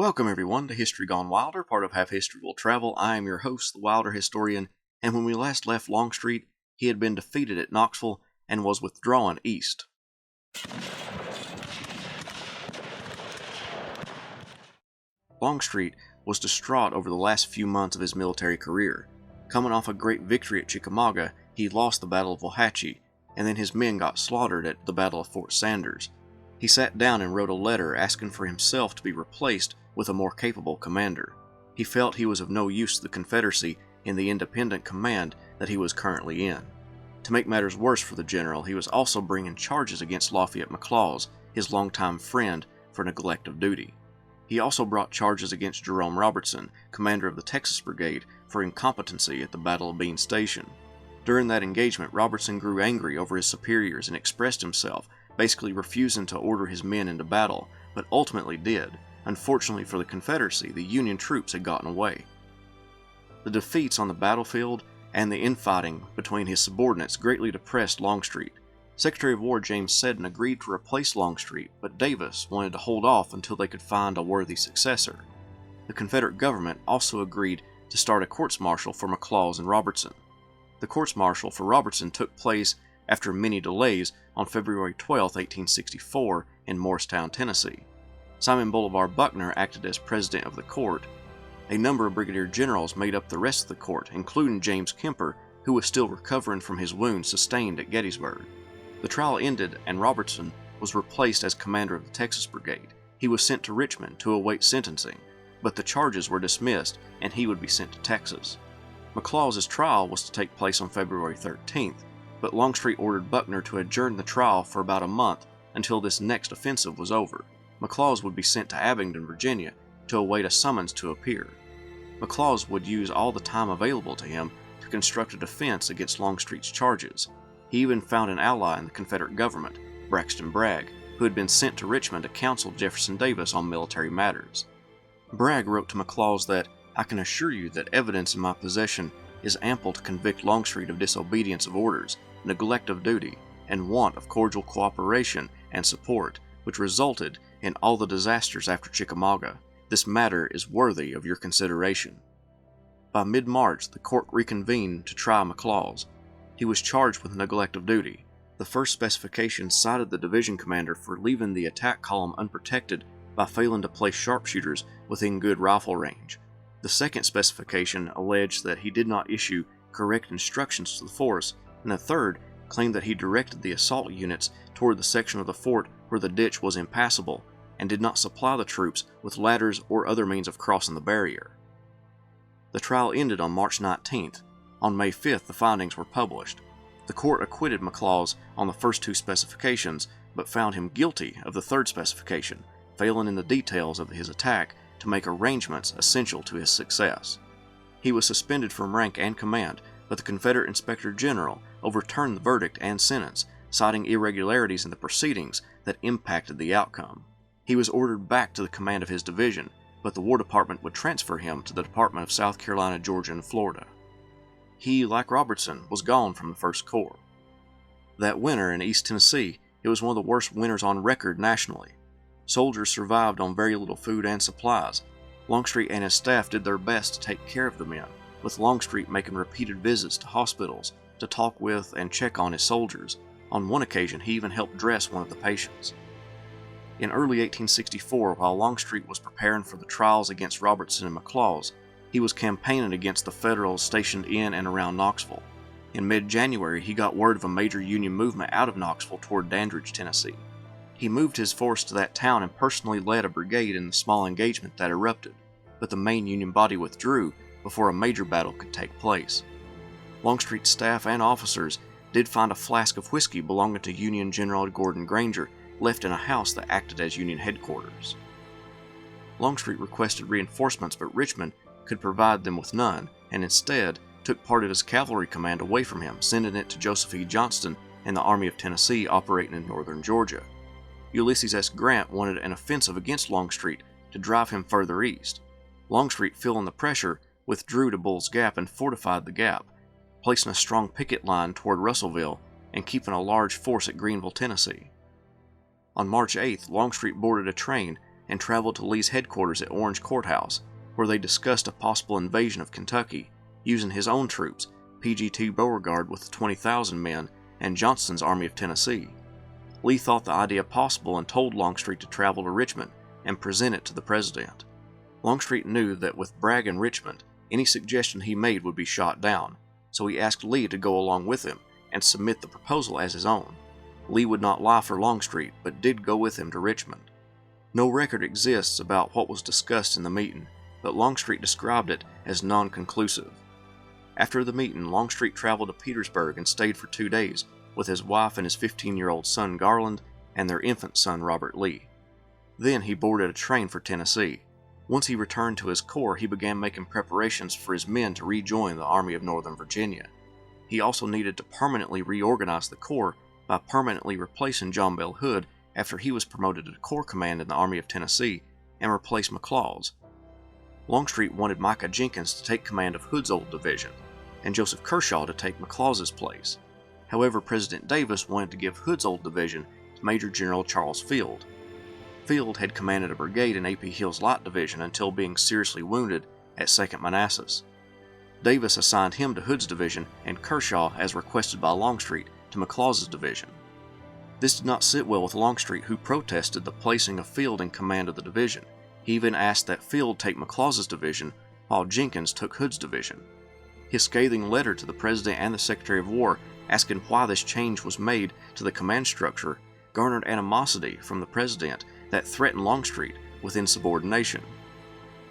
Welcome everyone to History Gone Wilder, part of Half History Will Travel. I am your host, the Wilder Historian, and when we last left Longstreet, he had been defeated at Knoxville and was withdrawn east. Longstreet was distraught over the last few months of his military career. Coming off a great victory at Chickamauga, he lost the Battle of Waxahachie, and then his men got slaughtered at the Battle of Fort Sanders. He sat down and wrote a letter asking for himself to be replaced with a more capable commander. He felt he was of no use to the Confederacy in the independent command that he was currently in. To make matters worse for the general, he was also bringing charges against Lafayette McLaws, his longtime friend, for neglect of duty. He also brought charges against Jerome Robertson, commander of the Texas Brigade, for incompetency at the Battle of Bean Station. During that engagement, Robertson grew angry over his superiors and expressed himself, basically refusing to order his men into battle, but ultimately did. Unfortunately for the Confederacy, the Union troops had gotten away. The defeats on the battlefield and the infighting between his subordinates greatly depressed Longstreet. Secretary of War James Seddon agreed to replace Longstreet, but Davis wanted to hold off until they could find a worthy successor. The Confederate government also agreed to start a courts-martial for McLaws and Robertson. The courts-martial for Robertson took place after many delays on February 12, 1864, in Morristown, Tennessee. Simon Bolivar Buckner acted as president of the court. A number of brigadier generals made up the rest of the court, including James Kemper, who was still recovering from his wounds sustained at Gettysburg. The trial ended, and Robertson was replaced as commander of the Texas Brigade. He was sent to Richmond to await sentencing, but the charges were dismissed, and he would be sent to Texas. McLaws' trial was to take place on February 13th, but Longstreet ordered Buckner to adjourn the trial for about a month until this next offensive was over. McLaws would be sent to Abingdon, Virginia, to await a summons to appear. McLaws would use all the time available to him to construct a defense against Longstreet's charges. He even found an ally in the Confederate government, Braxton Bragg, who had been sent to Richmond to counsel Jefferson Davis on military matters. Bragg wrote to McLaws that, "I can assure you that evidence in my possession is ample to convict Longstreet of disobedience of orders, neglect of duty, and want of cordial cooperation and support, which resulted in all the disasters after Chickamauga. This matter is worthy of your consideration." By mid-March, the court reconvened to try McLaws. He was charged with neglect of duty. The first specification cited the division commander for leaving the attack column unprotected by failing to place sharpshooters within good rifle range. The second specification alleged that he did not issue correct instructions to the force, and the third claimed that he directed the assault units toward the section of the fort where the ditch was impassable, and did not supply the troops with ladders or other means of crossing the barrier. The trial ended on March 19th. On May 5th, the findings were published. The court acquitted McLaws on the first two specifications, but found him guilty of the third specification, failing in the details of his attack to make arrangements essential to his success. He was suspended from rank and command, but the Confederate Inspector General overturned the verdict and sentence, citing irregularities in the proceedings that impacted the outcome. He was ordered back to the command of his division, but the War Department would transfer him to the Department of South Carolina, Georgia, and Florida. He, like Robertson, was gone from the First Corps. That winter in East Tennessee, it was one of the worst winters on record nationally. Soldiers survived on very little food and supplies. Longstreet and his staff did their best to take care of the men, with Longstreet making repeated visits to hospitals to talk with and check on his soldiers. On one occasion, he even helped dress one of the patients. In early 1864, while Longstreet was preparing for the trials against Robertson and McLaws, he was campaigning against the Federals stationed in and around Knoxville. In mid-January, he got word of a major Union movement out of Knoxville toward Dandridge, Tennessee. He moved his force to that town and personally led a brigade in the small engagement that erupted, but the main Union body withdrew before a major battle could take place. Longstreet's staff and officers did find a flask of whiskey belonging to Union General Gordon Granger left in a house that acted as Union headquarters. Longstreet requested reinforcements, but Richmond could provide them with none, and instead took part of his cavalry command away from him, sending it to Joseph E. Johnston and the Army of Tennessee operating in northern Georgia. Ulysses S. Grant wanted an offensive against Longstreet to drive him further east. Longstreet, feeling the pressure, withdrew to Bull's Gap and fortified the gap, placing a strong picket line toward Russellville and keeping a large force at Greenville, Tennessee. On March 8th, Longstreet boarded a train and traveled to Lee's headquarters at Orange Courthouse, where they discussed a possible invasion of Kentucky using his own troops, PG-2 Beauregard with 20,000 men, and Johnston's Army of Tennessee. Lee thought the idea possible and told Longstreet to travel to Richmond and present it to the president. Longstreet knew that with Bragg in Richmond, any suggestion he made would be shot down, so he asked Lee to go along with him and submit the proposal as his own. Lee would not lie for Longstreet, but did go with him to Richmond. No record exists about what was discussed in the meeting, but Longstreet described it as non-conclusive. After the meeting, Longstreet traveled to Petersburg and stayed for 2 days with his wife and his 15-year-old son Garland and their infant son Robert Lee. Then he boarded a train for Tennessee. Once he returned to his corps, he began making preparations for his men to rejoin the Army of Northern Virginia. He also needed to permanently reorganize the corps by permanently replacing John Bell Hood after he was promoted to corps command in the Army of Tennessee and replaced McLaws. Longstreet wanted Micah Jenkins to take command of Hood's old division, and Joseph Kershaw to take McLaws's place. However, President Davis wanted to give Hood's old division to Major General Charles Field. Field had commanded a brigade in A.P. Hill's Light Division until being seriously wounded at 2nd Manassas. Davis assigned him to Hood's division and Kershaw, as requested by Longstreet, to McLaws's division. This did not sit well with Longstreet, who protested the placing of Field in command of the division. He even asked that Field take McLaws's division while Jenkins took Hood's division. His scathing letter to the President and the Secretary of War asking why this change was made to the command structure garnered animosity from the President that threatened Longstreet with insubordination.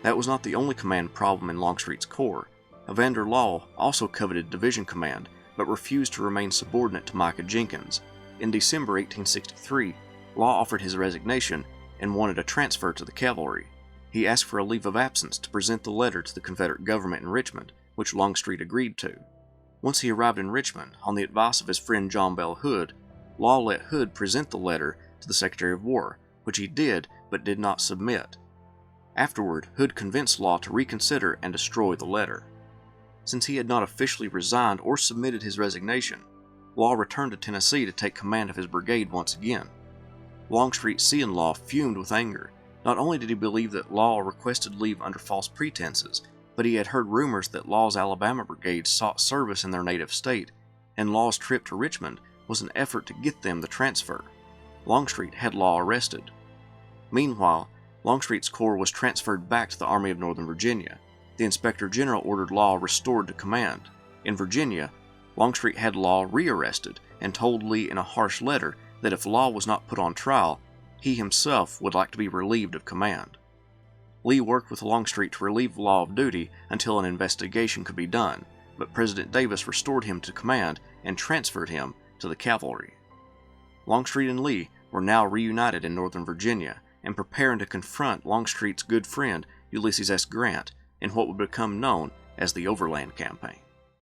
That was not the only command problem in Longstreet's corps. Evander Law also coveted division command, but refused to remain subordinate to Micah Jenkins. In December 1863, Law offered his resignation and wanted a transfer to the cavalry. He asked for a leave of absence to present the letter to the Confederate government in Richmond, which Longstreet agreed to. Once he arrived in Richmond, on the advice of his friend John Bell Hood, Law let Hood present the letter to the Secretary of War, which he did but did not submit. Afterward, Hood convinced Law to reconsider and destroy the letter. Since he had not officially resigned or submitted his resignation, Law returned to Tennessee to take command of his brigade once again. Longstreet, seeing Law, fumed with anger. Not only did he believe that Law requested leave under false pretenses, but he had heard rumors that Law's Alabama brigade sought service in their native state, and Law's trip to Richmond was an effort to get them the transfer. Longstreet had Law arrested. Meanwhile, Longstreet's corps was transferred back to the Army of Northern Virginia. The Inspector General ordered Law restored to command. In Virginia, Longstreet had Law rearrested and told Lee in a harsh letter that if Law was not put on trial, he himself would like to be relieved of command. Lee worked with Longstreet to relieve Law of duty until an investigation could be done, but President Davis restored him to command and transferred him to the cavalry. Longstreet and Lee were now reunited in Northern Virginia and preparing to confront Longstreet's good friend Ulysses S. Grant in what would become known as the Overland Campaign.